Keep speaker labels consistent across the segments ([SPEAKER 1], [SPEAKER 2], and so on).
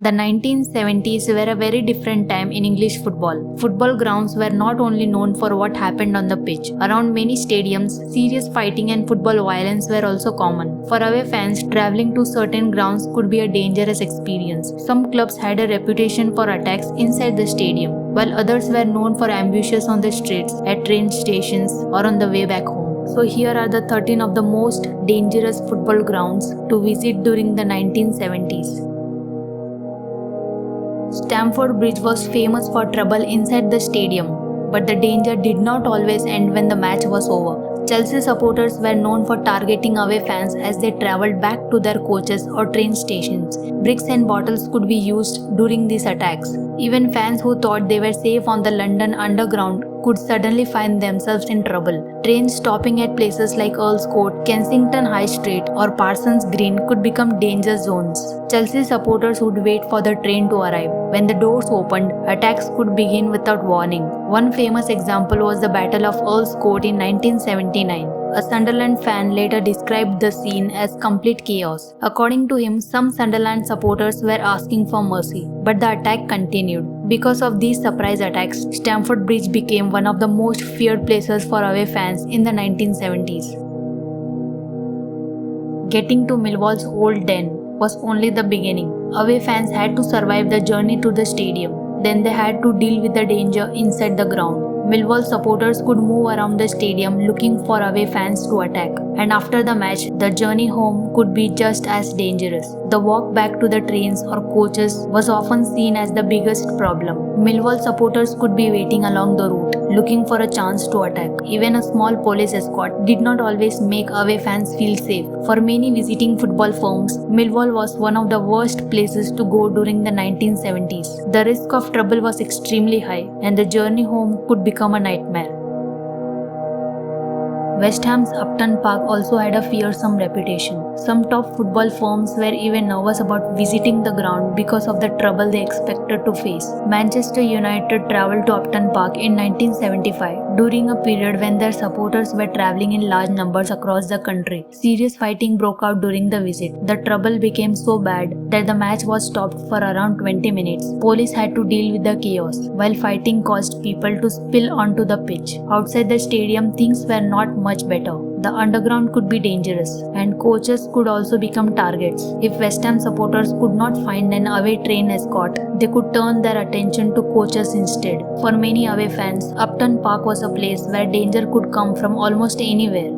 [SPEAKER 1] The 1970s were a very different time in English football. Football grounds were not only known for what happened on the pitch. Around many stadiums, serious fighting and football violence were also common. For away fans, traveling to certain grounds could be a dangerous experience. Some clubs had a reputation for attacks inside the stadium, while others were known for ambushes on the streets, at train stations, or on the way back home. So here are the 13 of the most dangerous football grounds to visit during the 1970s. Stamford Bridge was famous for trouble inside the stadium, but the danger did not always end when the match was over. Chelsea supporters were known for targeting away fans as they travelled back to their coaches or train stations. Bricks and bottles could be used during these attacks. Even fans who thought they were safe on the London Underground could suddenly find themselves in trouble. Trains stopping at places like Earl's Court, Kensington High Street, or Parsons Green could become danger zones. Chelsea supporters would wait for the train to arrive. When the doors opened, attacks could begin without warning. One famous example was the Battle of Earl's Court in 1979. A Sunderland fan later described the scene as complete chaos. According to him, some Sunderland supporters were asking for mercy, but the attack continued. Because of these surprise attacks, Stamford Bridge became one of the most feared places for away fans in the 1970s. Getting to Millwall's old den was only the beginning. Away fans had to survive the journey to the stadium. Then they had to deal with the danger inside the ground. Millwall supporters could move around the stadium looking for away fans to attack, and after the match, the journey home could be just as dangerous. The walk back to the trains or coaches was often seen as the biggest problem. Millwall supporters could be waiting along the route, looking for a chance to attack. Even a small police escort did not always make away fans feel safe. For many visiting football firms, Millwall was one of the worst places to go during the 1970s. The risk of trouble was extremely high, and the journey home could become a nightmare. West Ham's Upton Park also had a fearsome reputation. Some top football firms were even nervous about visiting the ground because of the trouble they expected to face. Manchester United travelled to Upton Park in 1975 during a period when their supporters were travelling in large numbers across the country. Serious fighting broke out during the visit. The trouble became so bad that the match was stopped for around 20 minutes. Police had to deal with the chaos, while fighting caused people to spill onto the pitch. Outside the stadium, things were not much better. The underground could be dangerous, and coaches could also become targets. If West Ham supporters could not find an away train escort, they could turn their attention to coaches instead. For many away fans, Upton Park was a place where danger could come from almost anywhere.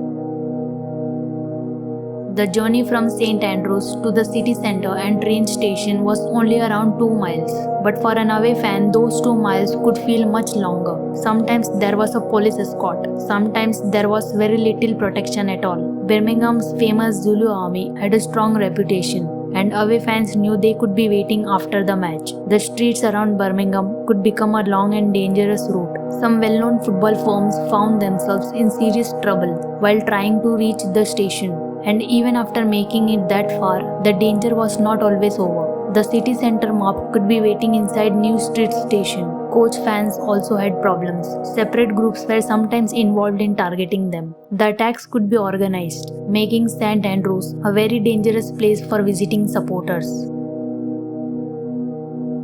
[SPEAKER 1] The journey from St. Andrews to the city centre and train station was only around 2 miles. But for an away fan, those 2 miles could feel much longer. Sometimes there was a police escort. Sometimes there was very little protection at all. Birmingham's famous Zulu army had a strong reputation, and away fans knew they could be waiting after the match. The streets around Birmingham could become a long and dangerous route. Some well-known football firms found themselves in serious trouble while trying to reach the station. And even after making it that far, the danger was not always over. The city centre mob could be waiting inside New Street Station. Coach fans also had problems. Separate groups were sometimes involved in targeting them. The attacks could be organized, making St. Andrews a very dangerous place for visiting supporters.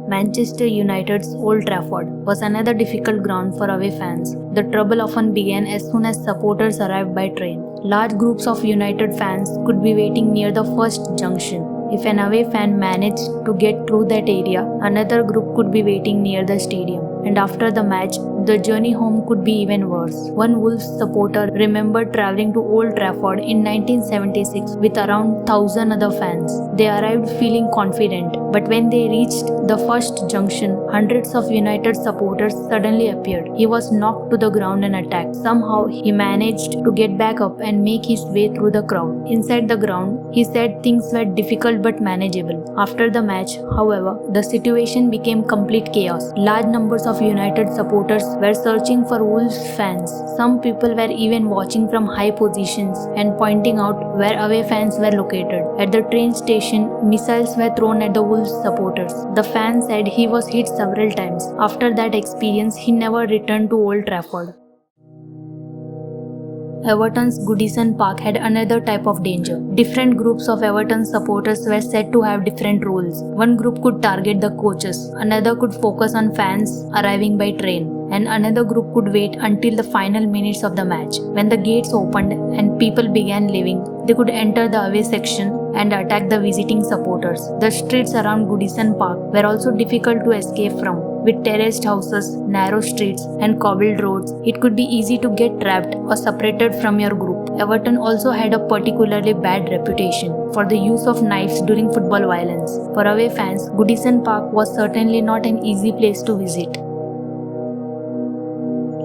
[SPEAKER 1] Manchester United's Old Trafford was another difficult ground for away fans. The trouble often began as soon as supporters arrived by train. Large groups of United fans could be waiting near the first junction. If an away fan managed to get through that area, another group could be waiting near the stadium. And after the match, the journey home could be even worse. One Wolves supporter remembered travelling to Old Trafford in 1976 with around 1,000 other fans. They arrived feeling confident, but when they reached the first junction, hundreds of United supporters suddenly appeared. He was knocked to the ground and attacked. Somehow, he managed to get back up and make his way through the crowd. Inside the ground, he said things were difficult but manageable. After the match, however, the situation became complete chaos. Large numbers of United supporters were searching for Wolves fans. Some people were even watching from high positions and pointing out where away fans were located. At the train station, missiles were thrown at the Wolves supporters. The fan said he was hit several times. After that experience, he never returned to Old Trafford. Everton's Goodison Park had another type of danger. Different groups of Everton supporters were said to have different roles. One group could target the coaches, another could focus on fans arriving by train, and another group could wait until the final minutes of the match. When the gates opened and people began leaving, they could enter the away section and attack the visiting supporters. The streets around Goodison Park were also difficult to escape from. With terraced houses, narrow streets, and cobbled roads, it could be easy to get trapped or separated from your group. Everton also had a particularly bad reputation for the use of knives during football violence. For away fans, Goodison Park was certainly not an easy place to visit.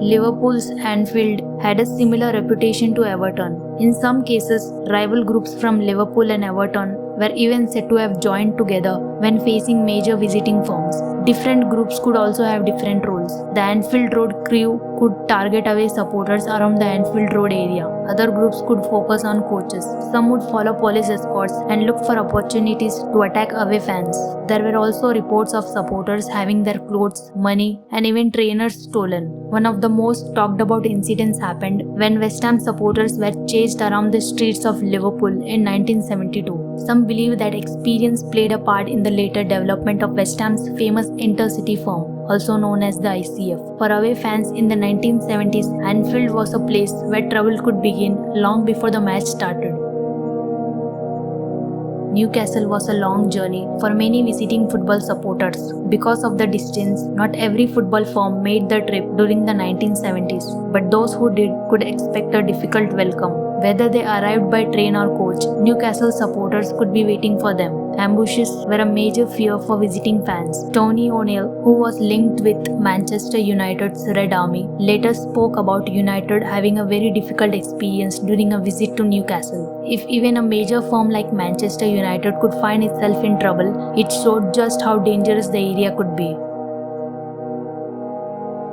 [SPEAKER 1] Liverpool's Anfield had a similar reputation to Everton. In some cases, rival groups from Liverpool and Everton were even said to have joined together when facing major visiting firms. Different groups could also have different roles. The Anfield Road crew could target away supporters around the Anfield Road area. Other groups could focus on coaches. Some would follow police escorts and look for opportunities to attack away fans. There were also reports of supporters having their clothes, money, and even trainers stolen. One of the most talked about incidents happened when West Ham supporters were chased around the streets of Liverpool in 1972. Some believe that experience played a part in the later development of West Ham's famous intercity firm, also known as the ICF. For away fans in the 1970s, Anfield was a place where trouble could begin long before the match started. Newcastle was a long journey for many visiting football supporters. Because of the distance, not every football firm made the trip during the 1970s, but those who did could expect a difficult welcome. Whether they arrived by train or coach, Newcastle supporters could be waiting for them. Ambushes were a major fear for visiting fans. Tony O'Neill, who was linked with Manchester United's Red Army, later spoke about United having a very difficult experience during a visit to Newcastle. If even a major firm like Manchester United could find itself in trouble, it showed just how dangerous the area could be.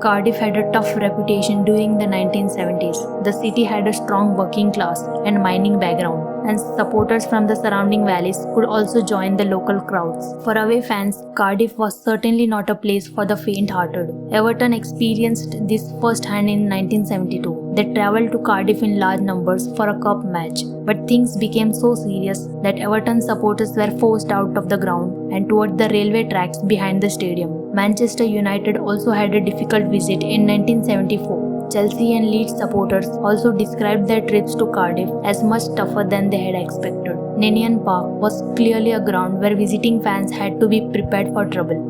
[SPEAKER 1] Cardiff had a tough reputation during the 1970s. The city had a strong working class and mining background, and supporters from the surrounding valleys could also join the local crowds. For away fans, Cardiff was certainly not a place for the faint-hearted. Everton experienced this firsthand in 1972. They travelled to Cardiff in large numbers for a cup match, but things became so serious that Everton supporters were forced out of the ground and toward the railway tracks behind the stadium. Manchester United also had a difficult visit in 1974. Chelsea and Leeds supporters also described their trips to Cardiff as much tougher than they had expected. Ninian Park was clearly a ground where visiting fans had to be prepared for trouble.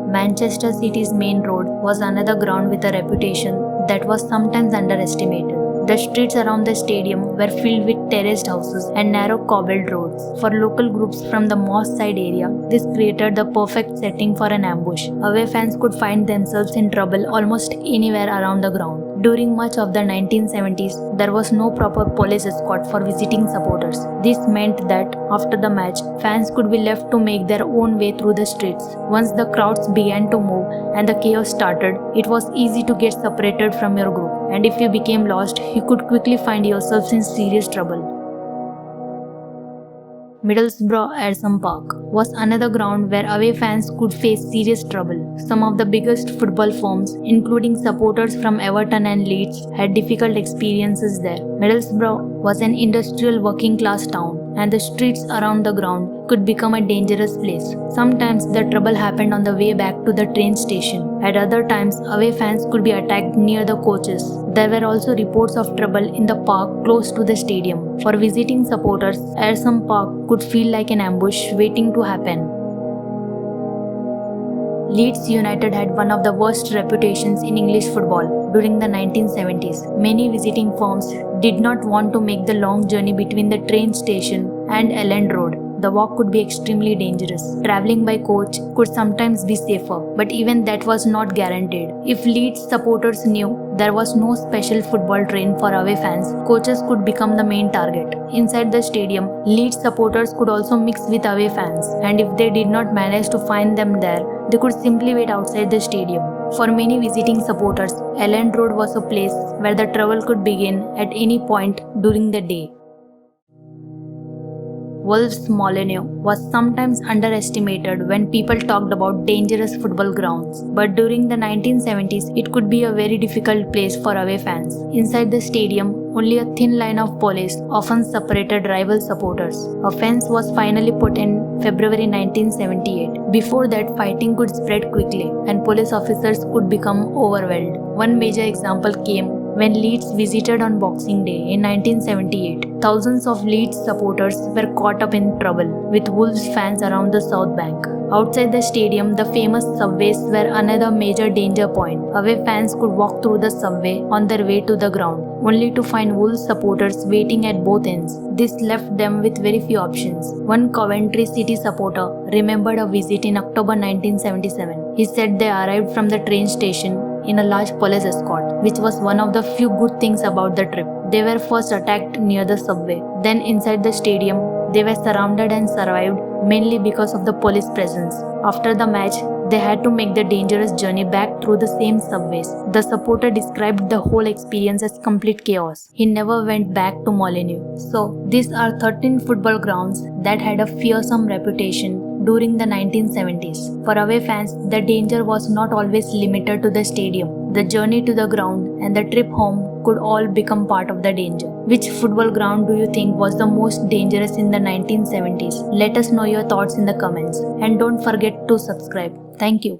[SPEAKER 1] Manchester City's main road was another ground with a reputation that was sometimes underestimated. The streets around the stadium were filled with terraced houses and narrow cobbled roads. For local groups from the Moss Side area, this created the perfect setting for an ambush. Away fans could find themselves in trouble almost anywhere around the ground. During much of the 1970s, there was no proper police escort for visiting supporters. This meant that after the match, fans could be left to make their own way through the streets. Once the crowds began to move and the chaos started, it was easy to get separated from your group, and if you became lost, you could quickly find yourselves in serious trouble. Middlesbrough Ayresome Park was another ground where away fans could face serious trouble. Some of the biggest football firms, including supporters from Everton and Leeds, had difficult experiences there. Middlesbrough was an industrial working-class town, and the streets around the ground could become a dangerous place. Sometimes the trouble happened on the way back to the train station. At other times, away fans could be attacked near the coaches. There were also reports of trouble in the park close to the stadium. For visiting supporters, Ayresome Park could feel like an ambush waiting to happen. Leeds United had one of the worst reputations in English football during the 1970s. Many visiting firms did not want to make the long journey between the train station and Elland Road. The walk could be extremely dangerous. Travelling by coach could sometimes be safer, but even that was not guaranteed. If Leeds supporters knew there was no special football train for away fans, coaches could become the main target. Inside the stadium, Leeds supporters could also mix with away fans, and if they did not manage to find them there, they could simply wait outside the stadium. For many visiting supporters, Elland Road was a place where the trouble could begin at any point during the day. Wolves Molyneux was sometimes underestimated when people talked about dangerous football grounds, but during the 1970s it could be a very difficult place for away fans. Inside the stadium, only a thin line of police often separated rival supporters. A fence was finally put in February 1978. Before that, fighting could spread quickly and police officers could become overwhelmed. One major example came when Leeds visited on Boxing Day in 1978. Thousands of Leeds supporters were caught up in trouble, with Wolves fans around the South Bank. Outside the stadium, the famous subways were another major danger point. Away fans could walk through the subway on their way to the ground, only to find Wolves supporters waiting at both ends. This left them with very few options. One Coventry City supporter remembered a visit in October 1977. He said they arrived from the train station in a large police escort, which was one of the few good things about the trip. They were first attacked near the subway. Then inside the stadium, they were surrounded and survived mainly because of the police presence. After the match, they had to make the dangerous journey back through the same subways. The supporter described the whole experience as complete chaos. He never went back to Molyneux. So, these are 13 football grounds that had a fearsome reputation during the 1970s. For away fans, the danger was not always limited to the stadium. The journey to the ground and the trip home could all become part of the danger. Which football ground do you think was the most dangerous in the 1970s? Let us know your thoughts in the comments. And don't forget to subscribe. Thank you.